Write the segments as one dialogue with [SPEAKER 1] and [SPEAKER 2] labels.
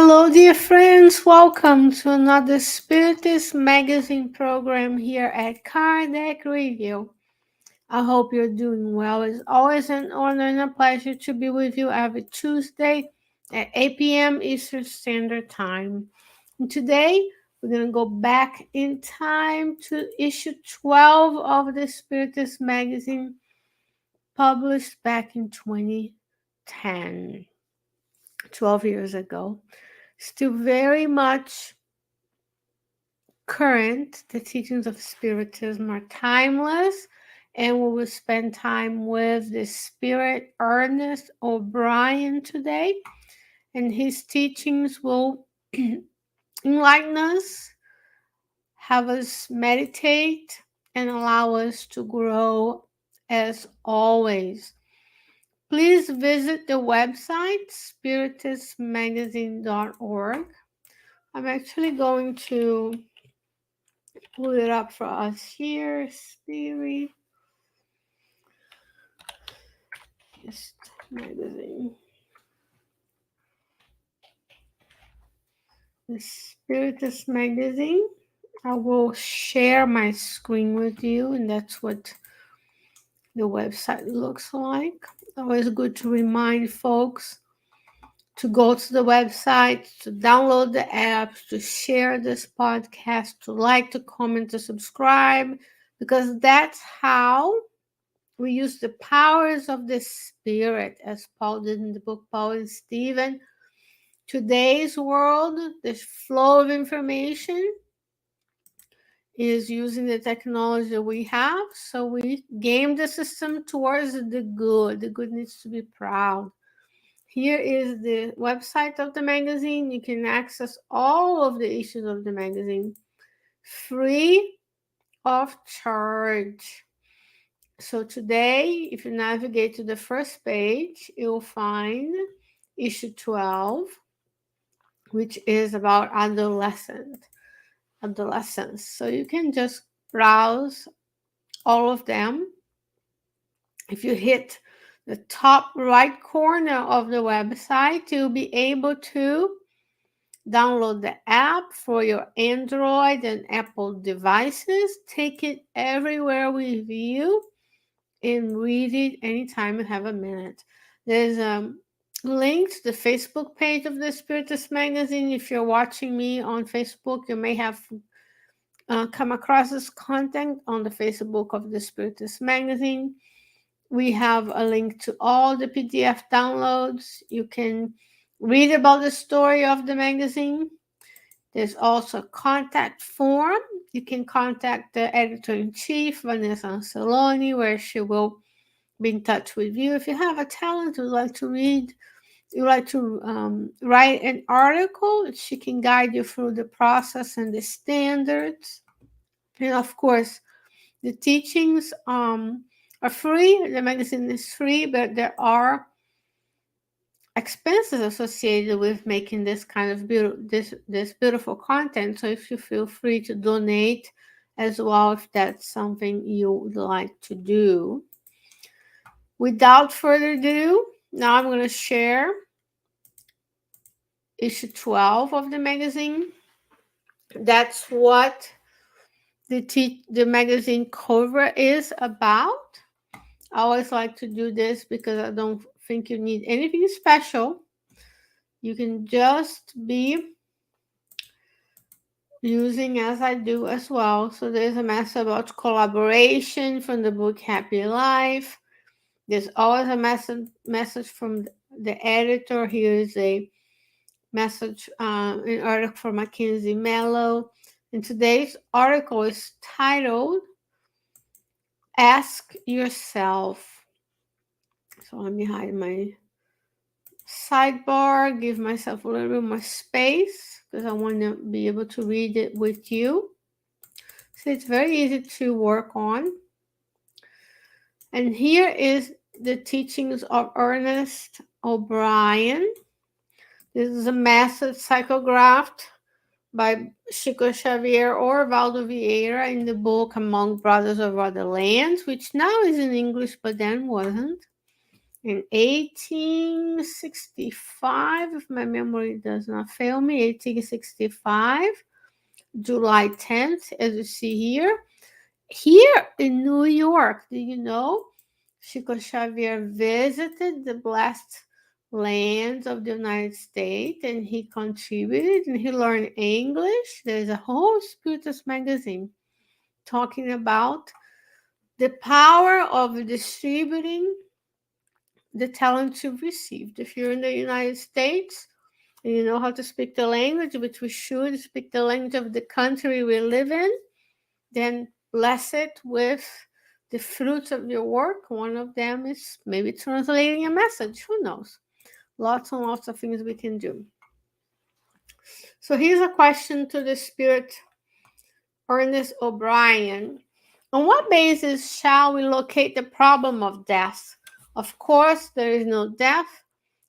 [SPEAKER 1] Hello, dear friends. Welcome to another Spiritist magazine program here at Kardec Review. I hope you're doing well. It's always an honor and a pleasure to be with you every Tuesday at 8 p.m. Eastern Standard Time. And today, we're going to go back in time to issue 12 of the Spiritist magazine, published back in 2010, 12 years ago. Still very much current. The teachings of Spiritism are timeless, and we will spend time with the spirit Ernest O'Brien today, and his teachings will enlighten us, have us meditate, and allow us to grow as always. Please visit the website spiritistmagazine.org. I'm actually going to pull it up for us here. Spiritist magazine. The Spiritist magazine. I will share my screen with you, and that's what the website looks like. Always good to remind folks to go to the website, to download the app, to share this podcast, to like, to comment, to subscribe, because that's how we use the powers of the Spirit, as Paul did in the book Paul and Stephen. Today's world, the flow of information is using the technology that we have, so we game the system towards the good. The good needs to be proud. Here is the website of the magazine. You can access all of the issues of the magazine free of charge. So today, if you navigate to the first page, you'll find issue 12, which is about adolescence. So you can just browse all of them. If you hit the top right corner of the website, you'll be able to download the app for your Android and Apple devices. Take it everywhere with you and read it anytime you have a minute. There's a link to the Facebook page of the Spiritist magazine. If you're watching me on Facebook, you may have come across this content on the Facebook of the Spiritist magazine. We have a link to all the PDF downloads. You can read about the story of the magazine. There's also a contact form. You can contact the editor-in-chief, Vanessa Anceloni, where she will be in touch with you. If you have a talent, you'd like to read, you like to write an article, she can guide you through the process and the standards. And of course, the teachings are free. The magazine is free, but there are expenses associated with making this kind of this beautiful content. So if you feel free to donate as well, if that's something you would like to do. Without further ado, now I'm going to share issue 12 of the magazine. That's what the magazine cover is about. I always like to do this because I don't think you need anything special. You can just be using as I do as well. So there's a message about collaboration from the book Happy Life. There's always a message from the editor. Here is a message, an article from Mackenzie Mello. And today's article is titled Ask Yourself. So let me hide my sidebar, give myself a little bit more space because I want to be able to read it with you. So it's very easy to work on. And here is the teachings of Ernest O'Brien. This is a message psychographed by Chico Xavier or Valdo Vieira in the book Among Brothers of Other Lands, which now is in English but then wasn't. in 1865, if my memory does not fail me, 1865, July 10th, as you see here. Here in New York, do you know, Chico Xavier visited the blessed lands of the United States and he contributed and he learned English. There's a whole Spiritist magazine talking about the power of distributing the talent you've received. If you're in the United States and you know how to speak the language, which we should speak the language of the country we live in, then bless it with the fruits of your work. One of them is maybe translating a message. Who knows? Lots and lots of things we can do. So here's a question to the Spirit Ernest O'Brien. On what basis shall we locate the problem of death? Of course, there is no death.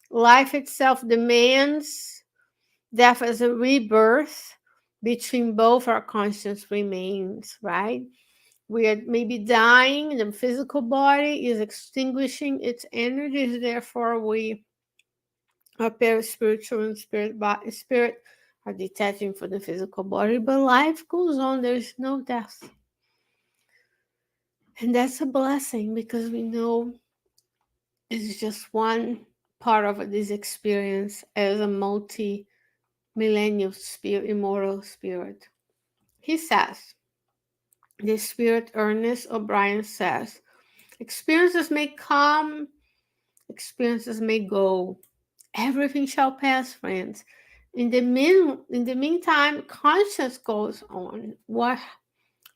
[SPEAKER 1] Life itself demands death as a rebirth. Between both, our conscience remains, right? We are maybe dying, the physical body is extinguishing its energies, therefore we are perispiritual and spirit are detaching from the physical body, but life goes on, there's no death. And that's a blessing because we know it's just one part of this experience as a multi-millennial spirit, immortal spirit. He says, the Spirit Ernest O'Brien says, experiences may come, experiences may go. Everything shall pass, friends. In the meantime, conscience goes on.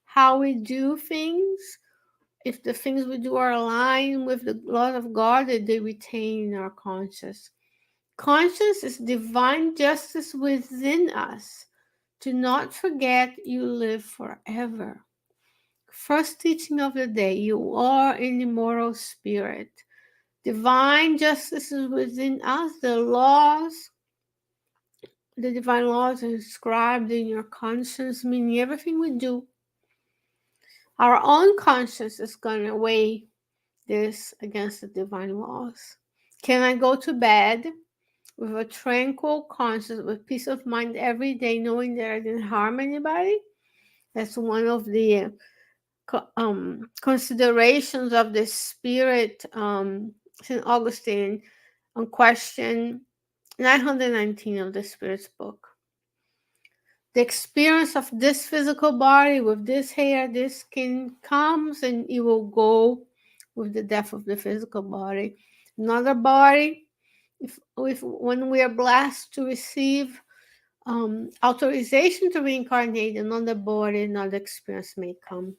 [SPEAKER 1] How we do things. If the things we do are aligned with the law of God, they retain our conscience. Conscience is divine justice within us. Do not forget you live forever. First teaching of the day, you are an immortal spirit. Divine justice is within us. The divine laws are inscribed in your conscience, meaning everything we do. Our own conscience is going to weigh this against the divine laws. Can I go to bed with a tranquil conscience, with peace of mind every day, knowing that I didn't harm anybody? That's one of the considerations of the Spirit, St. Augustine, on question 919 of the Spirit's book. The experience of this physical body with this hair, this skin comes and it will go with the death of the physical body. Another body, when we are blessed to receive authorization to reincarnate, another body, another experience may come.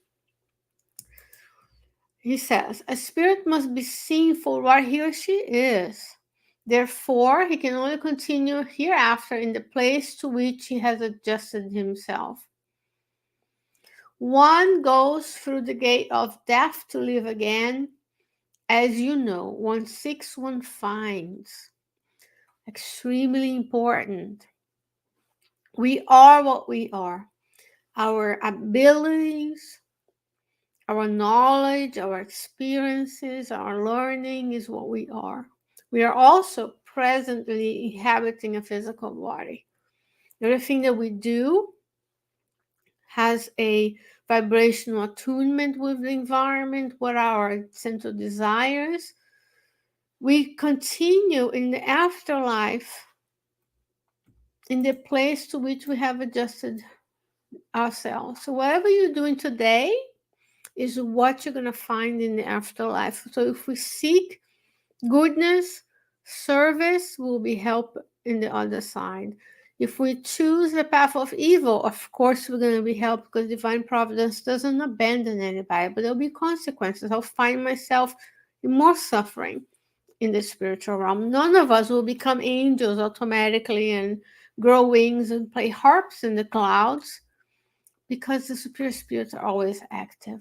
[SPEAKER 1] He says, a spirit must be seen for what he or she is. Therefore, he can only continue hereafter in the place to which he has adjusted himself. One goes through the gate of death to live again. As you know, one seeks, one finds. Extremely important. We are what we are. Our abilities, our knowledge, our experiences, our learning is what we are. We are also presently inhabiting a physical body. Everything that we do has a vibrational attunement with the environment, what are our central desires. We continue in the afterlife in the place to which we have adjusted ourselves. So whatever you're doing today is what you're going to find in the afterlife. So if we seek goodness, service, will be help in the other side. If we choose the path of evil, of course we're going to be helped because divine providence doesn't abandon anybody, but there'll be consequences. I'll find myself in more suffering in the spiritual realm. None of us will become angels automatically and grow wings and play harps in the clouds because the superior spirits are always active.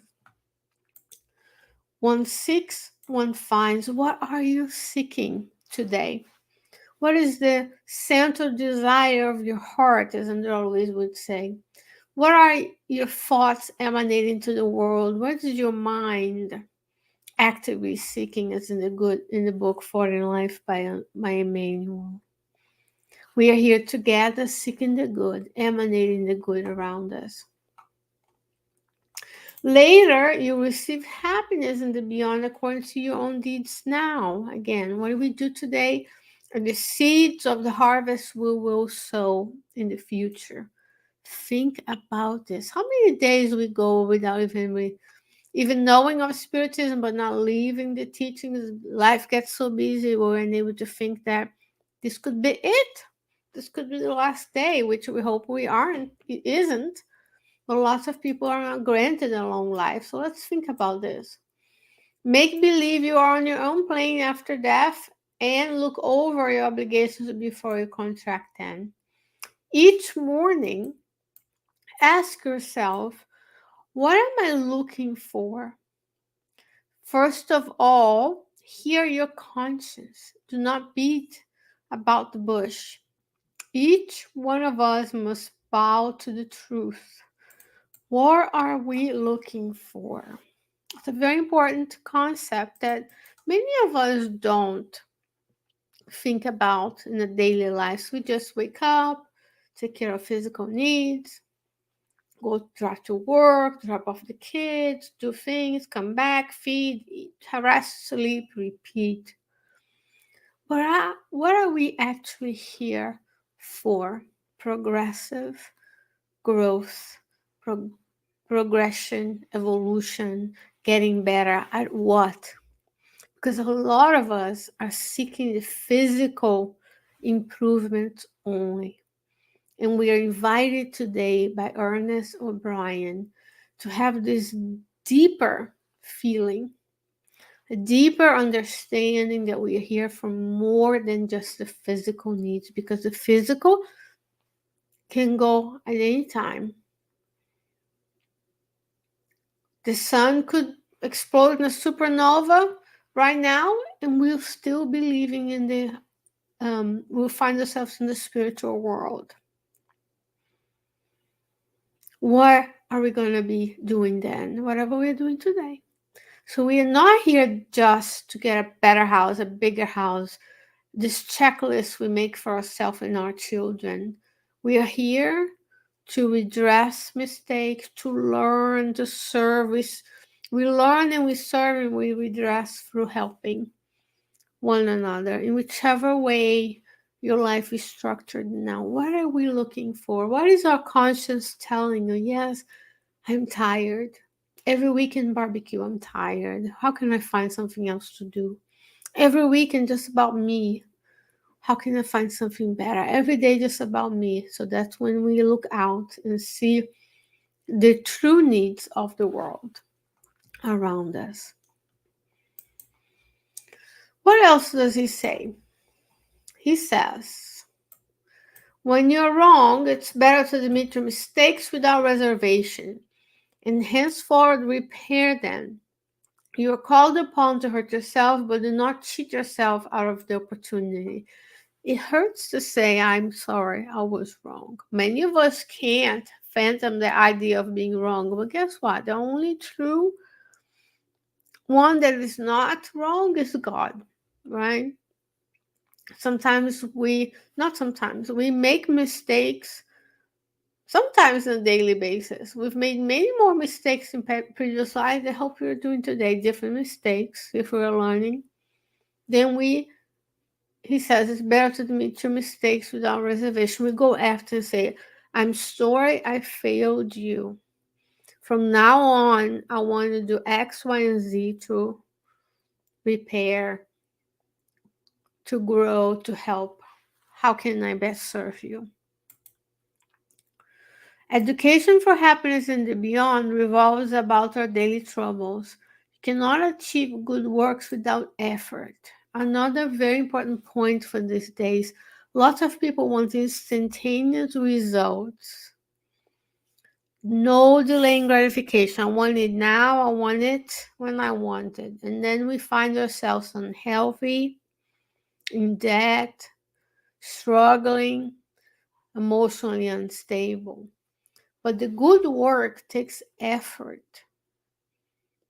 [SPEAKER 1] One seeks, one finds. What are you seeking today? What is the central desire of your heart, as Andrew always would say? What are your thoughts emanating to the world? What is your mind? actively seeking, as in the book For in Life by Emmanuel. We are here together seeking the good, emanating the good around us. Later, you receive happiness in the beyond according to your own deeds now. Again, what we do today are the seeds of the harvest we will sow in the future. Think about this. How many days we go without even knowing of Spiritism, but not leaving the teachings? Life gets so busy, we're unable to think that this could be it. This could be the last day, which we hope we aren't. It isn't. But lots of people are not granted a long life. So let's think about this. Make believe you are on your own plane after death and look over your obligations before you contract them. Each morning, ask yourself, what am I looking for? First of all, hear your conscience. Do not beat about the bush. Each one of us must bow to the truth. What are we looking for? It's a very important concept that many of us don't think about in the daily lives. We just wake up, take care of physical needs, go drive to work, drop off the kids, do things, come back, feed, eat, harass, sleep, repeat. But what are we actually here for? Progressive growth, progression, evolution, getting better at what? Because a lot of us are seeking the physical improvement only. And we are invited today by Ernest O'Brien to have this deeper feeling, a deeper understanding that we are here for more than just the physical needs, because the physical can go at any time. The sun could explode in a supernova right now, and we'll still be living in we'll find ourselves in the spiritual world. What are we going to be doing then? Whatever we're doing today. So we are not here just to get a better house, a bigger house, this checklist we make for ourselves and our children. We are here to redress mistakes, to learn, to serve. We learn and we serve and we redress through helping one another in whichever way your life is structured now. What are we looking for? What is our conscience telling you? Yes, I'm tired. Every weekend barbecue, I'm tired. How can I find something else to do? Every weekend, just about me. How can I find something better? Every day, just about me. So that's when we look out and see the true needs of the world around us. What else does he say? He says, when you're wrong, it's better to admit your mistakes without reservation and henceforward repair them. You are called upon to hurt yourself, but do not cheat yourself out of the opportunity. It hurts to say, I'm sorry, I was wrong. Many of us can't fathom the idea of being wrong, but guess what? The only true one that is not wrong is God, right? We make mistakes, sometimes on a daily basis. We've made many more mistakes in previous lives. I hope we're doing today different mistakes if we're learning. Then he says it's better to admit your mistakes without reservation. We go after and say, I'm sorry I failed you. From now on, I want to do X, Y, and Z to repair, to grow, to help. How can I best serve you? Education for happiness and the beyond revolves about our daily troubles. You cannot achieve good works without effort. Another very important point for these days, lots of people want instantaneous results. No delaying gratification. I want it now, I want it when I want it. And then we find ourselves unhealthy, in debt, struggling, emotionally unstable. But the good work takes effort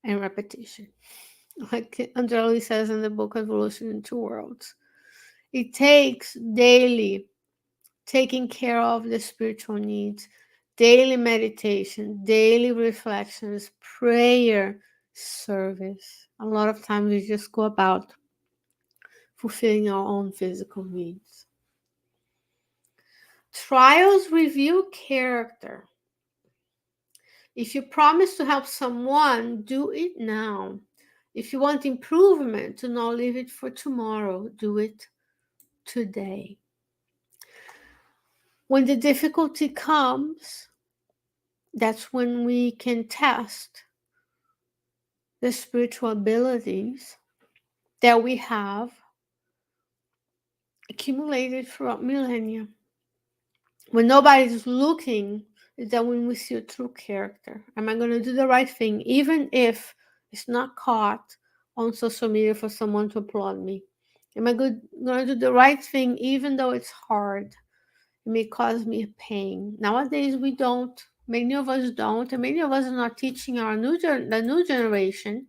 [SPEAKER 1] and repetition. like Andrelli says in the book Evolution in Two Worlds. It takes daily taking care of the spiritual needs, daily meditation, daily reflections, prayer, service. A lot of times we just go about fulfilling our own physical needs. Trials reveal character. If you promise to help someone, do it now. If you want improvement, do not leave it for tomorrow. Do it today. When the difficulty comes, that's when we can test the spiritual abilities that we have accumulated throughout millennia. When nobody's looking, is that when we see a true character. Am I going to do the right thing, even if it's not caught on social media for someone to applaud me? Am I going to do the right thing, even though it's hard? It may cause me pain. Nowadays, we don't. Many of us don't, and many of us are not teaching the new generation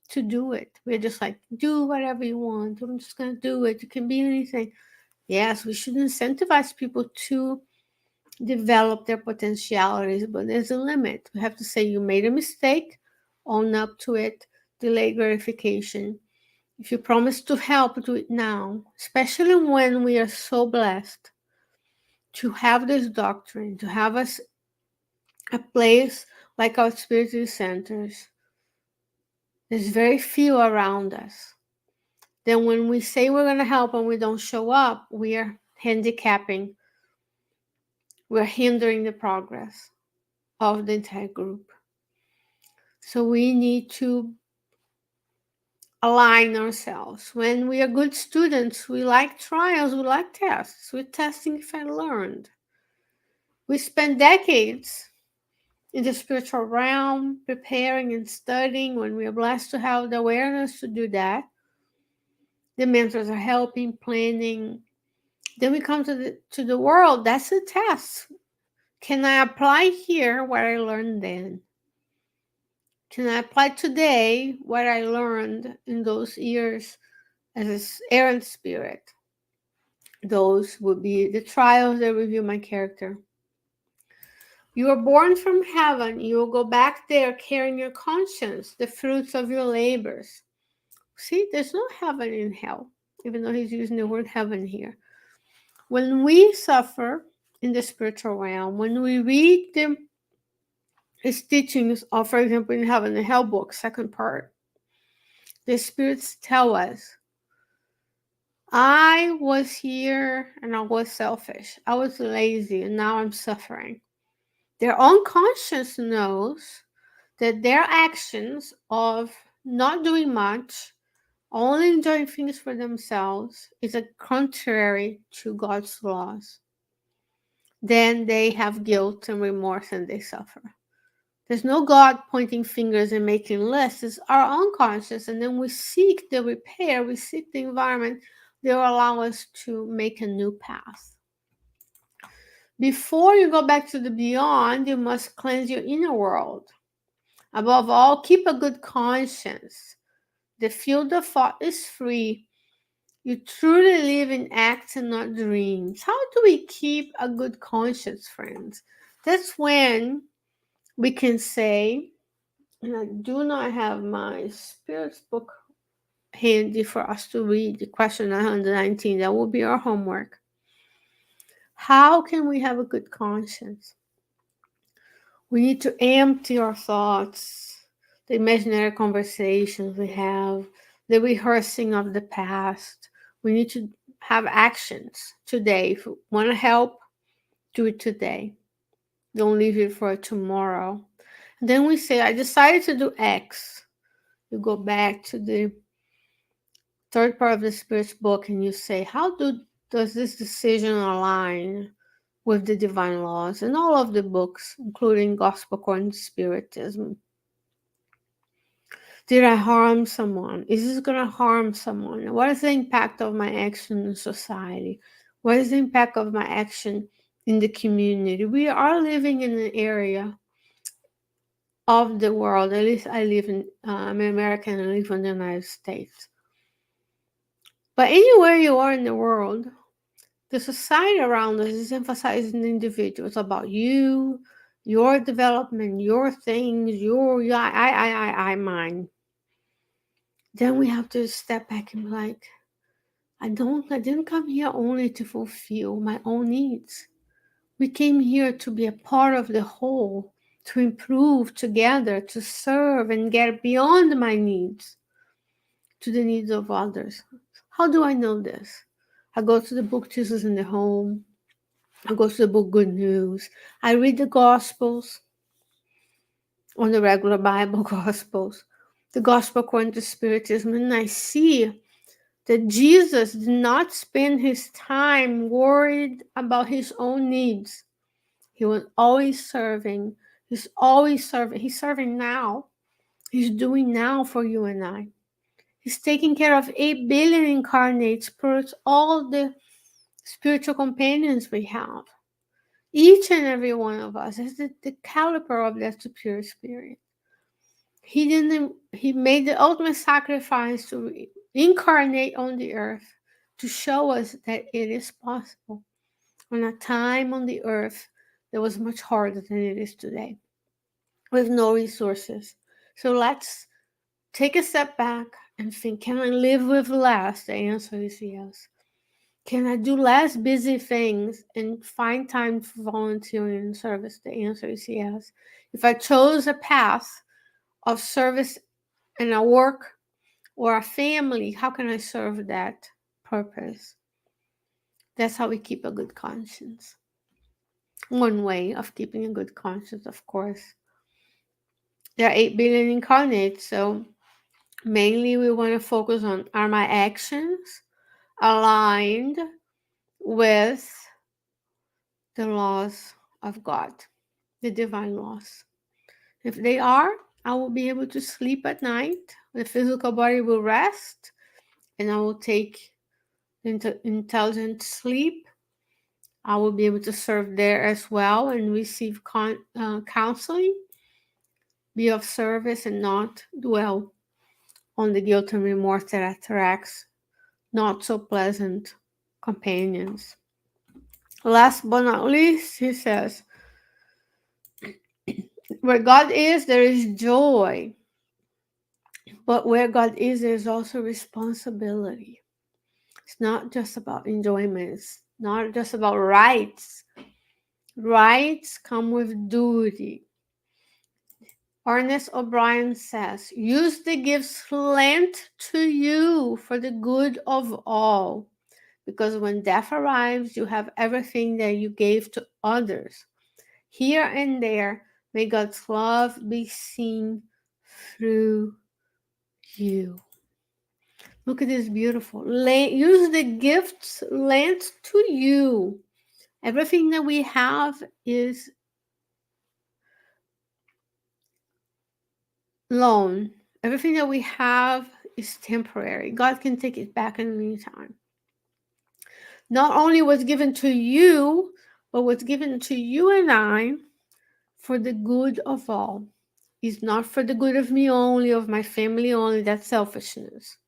[SPEAKER 1] to do it. We're just like, do whatever you want. I'm just going to do it. It can be anything. Yes, we should incentivize people to develop their potentialities, but there's a limit. We have to say, you made a mistake, own up to it, delay gratification. If you promise to help, do it now, especially when we are so blessed to have this doctrine, to have us a place like our Spiritist centers. There's very few around us. Then when we say we're going to help and we don't show up, we are handicapping, we're hindering the progress of the entire group. So we need to align ourselves. When we are good students, we like trials, we like tests. We're testing if I learned. We spend decades in the spiritual realm, preparing and studying. When we are blessed to have the awareness to do that, the mentors are helping, planning. Then we come to the world. That's a test. Can I apply here what I learned then? Can I apply today what I learned in those years as an errant spirit? Those would be the trials that reveal my character. You are born from heaven. You will go back there carrying your conscience, the fruits of your labors. See, there's no heaven in hell, even though he's using the word heaven here. When we suffer in the spiritual realm, when we read his teachings, of, for example, in Heaven and Hell book, second part, the spirits tell us, I was here and I was selfish. I was lazy and now I'm suffering. Their own conscience knows that their actions of not doing much, only enjoying things for themselves, is a contrary to God's laws. Then they have guilt and remorse and they suffer. There's no God pointing fingers and making lists. It's our own conscience. And then we seek the repair, we seek the environment that will allow us to make a new path. Before you go back to the beyond, you must cleanse your inner world. Above all, keep a good conscience. The field of thought is free. You truly live in acts and not dreams. How do we keep a good conscience, friends? That's when we can say, and I do not have my Spirit's book handy for us to read, the question 119. That will be our homework. How can we have a good conscience? We need to empty our thoughts, the imaginary conversations we have, the rehearsing of the past. We need to have actions today. If you want to help, do it today. Don't leave it for tomorrow. And then we say, I decided to do X. You go back to the third part of the Spirit's book and you say, how does this decision align with the divine laws? And all of the books, including Gospel according to Spiritism. Did I harm someone? Is this going to harm someone? What is the impact of my action in society? What is the impact of my action in the community? We are living in an area of the world. At least I live in, I'm American and live in the United States. But anywhere you are in the world, the society around us is emphasizing the individual. It's about you, your development, your things, your mine. Then we have to step back and be like, I didn't come here only to fulfill my own needs. We came here to be a part of the whole, to improve together, to serve and get beyond my needs to the needs of others. How do I know this? I go to the book Jesus in the Home. I go to the book Good News. I read the Gospels on the regular Bible Gospels, the Gospel according to Spiritism, and I see that Jesus did not spend his time worried about his own needs. He was always serving. He's always serving. He's serving now. He's doing now for you and I. He's taking care of 8 billion incarnates plus all the spiritual companions we have. Each and every one of us is the caliber of that superior spirit. He made the ultimate sacrifice to incarnate on the earth to show us that it is possible on a time on the earth that was much harder than it is today, with no resources. So let's take a step back and think, can I live with less? The answer is yes. Can I do less busy things and find time for volunteering and service? The answer is yes. If I chose a path of service and a work or a family, how can I serve that purpose? That's how we keep a good conscience. One way of keeping a good conscience, of course. There are 8 billion incarnates, so mainly we want to focus on, are my actions aligned with the laws of God, the divine laws? If they are, I will be able to sleep at night. The physical body will rest, and I will take intelligent sleep. I will be able to serve there as well and receive counseling, be of service, and not dwell on the guilt and remorse that attracts not so pleasant companions. Last but not least, he says, where God is, there is joy. But where God is, there's also responsibility. It's not just about enjoyment. It's not just about rights. Rights come with duty. Ernest O'Brien says, use the gifts lent to you for the good of all. Because when death arrives, you have everything that you gave to others. Here and there, may God's love be seen through you. Look at this beautiful. Use the gifts lent to you. Everything that we have is loan. Everything that we have is temporary. God can take it back in any time. Not only what's given to you, but what's given to you and I for the good of all. Is not for the good of me only, of my family only. That's selfishness.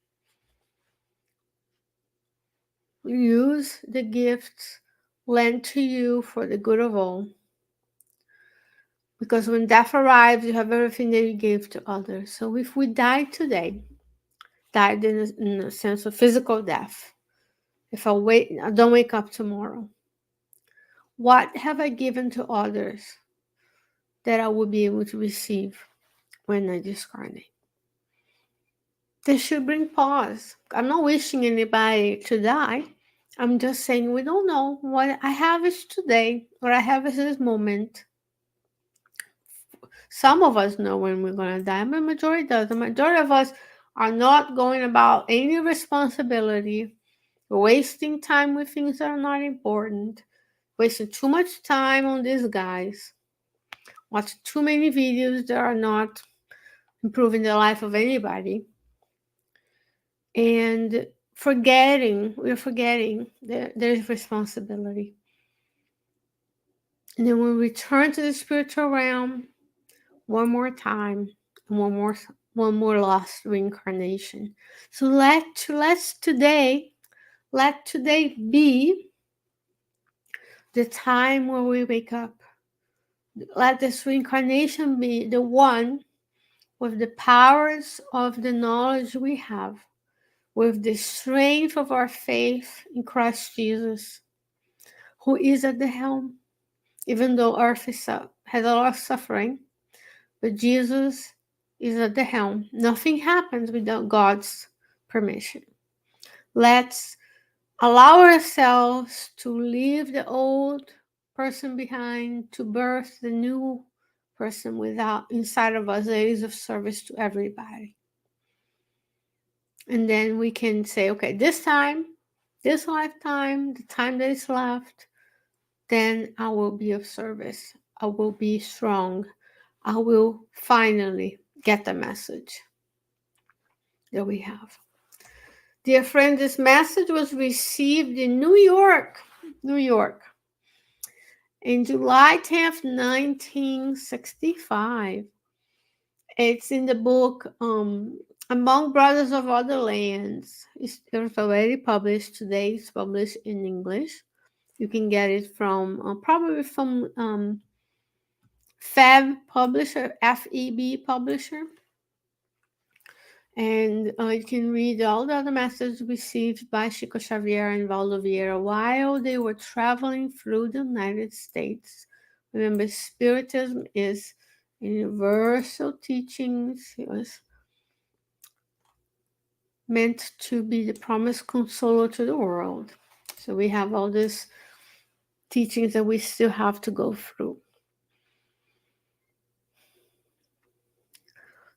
[SPEAKER 1] Use the gifts lent to you for the good of all. Because when death arrives, you have everything that you gave to others. So if we die today, died in a sense of physical death, if I don't wake up tomorrow, what have I given to others that I will be able to receive when I discarnate? This should bring pause. I'm not wishing anybody to die. I'm just saying we don't know. What I have is today. What I have is this moment. Some of us know when we're going to die, but the majority does. The majority of us are not going about any responsibility, wasting time with things that are not important, wasting too much time on these guys, watching too many videos that are not improving the life of anybody, and we're forgetting that there's responsibility. And then when we return to the spiritual realm, one more time, and one more lost reincarnation. So let today be the time where we wake up. Let this reincarnation be the one with the powers of the knowledge we have, with the strength of our faith in Christ Jesus, who is at the helm, even though earth has a lot of suffering, but Jesus is at the helm. Nothing happens without God's permission. Let's allow ourselves to leave the old person behind, to birth the new person without inside of us that is of service to everybody. And then we can say, okay, this time, this lifetime, the time that is left, then I will be of service. I will be strong. I will finally get the message that we have. Dear friend, this message was received in New York, in July 10th, 1965. It's in the book Among Brothers of Other Lands. It was already published. Today it's published in English. You can get it from probably from FEB publisher, FEB publisher. And you can read all the other messages received by Chico Xavier and Valdo Vieira while they were traveling through the United States. Remember, Spiritism is universal teachings. It was meant to be the promised consoler to the world. So we have all these teachings that we still have to go through.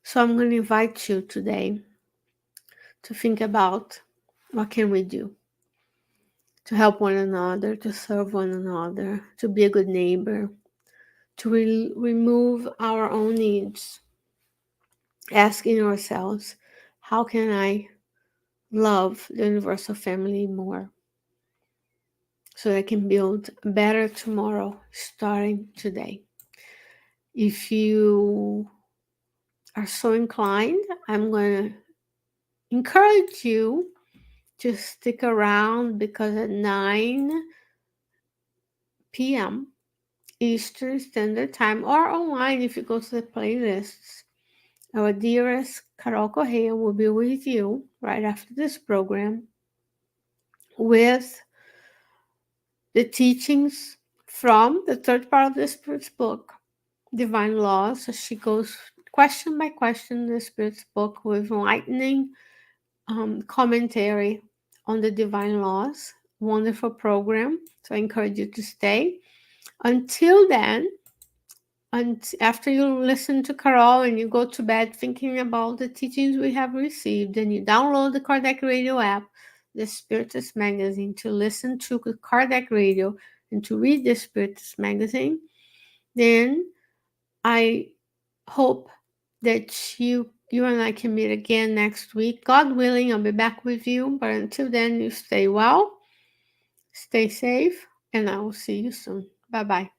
[SPEAKER 1] So I'm going to invite you today to think about what can we do to help one another, to serve one another, to be a good neighbor, to remove our own needs, asking ourselves, how can I love the universal family more so that I can build a better tomorrow starting today? If you are so inclined, I'm going to encourage you to stick around, because at 9 p.m. Eastern Standard Time, or online if you go to the playlists, our dearest Carol Correa will be with you right after this program with the teachings from the third part of the Spirit's book, Divine Laws. So she goes question by question in the Spirit's book with enlightening commentary on the Divine Laws. Wonderful program. So I encourage you to stay. Until then, and after you listen to Carol and you go to bed thinking about the teachings we have received, and you download the Kardec Radio app, the Spiritist magazine, to listen to Kardec Radio and to read the Spiritist magazine, then I hope that you and I can meet again next week. God willing, I'll be back with you. But until then, you stay well, stay safe, and I will see you soon. Bye-bye.